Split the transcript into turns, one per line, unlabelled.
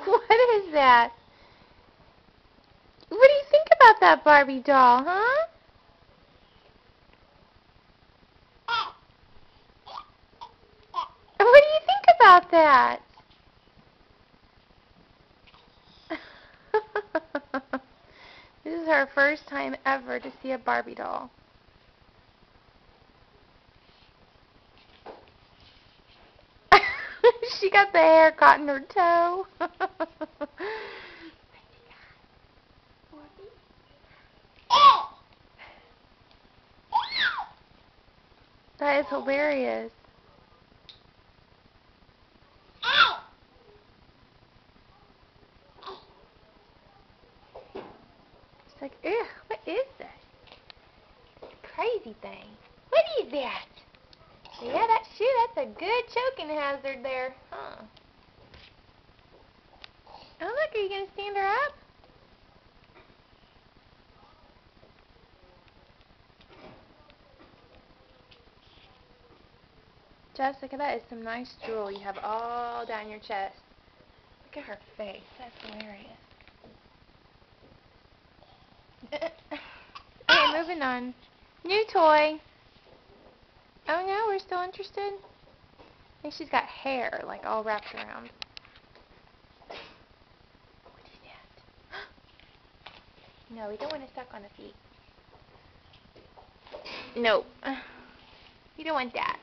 What is that? What do you think about that Barbie doll, huh? What do you think about that? This is her first time ever to see a Barbie doll. She got the hair caught in her toe. That is hilarious. It's like, ugh, what is that? Crazy thing. What is that? Yeah, that's a good choking hazard there. Huh. Oh, look, are you going to stand her up? Jessica, that is some nice drool you have all down your chest. Look at her face. That's hilarious. Okay, moving on. New toy. Oh no, we're still interested? I think she's got hair, like, all wrapped around. What is that? No, we don't want to suck on the feet. Nope. You don't want that.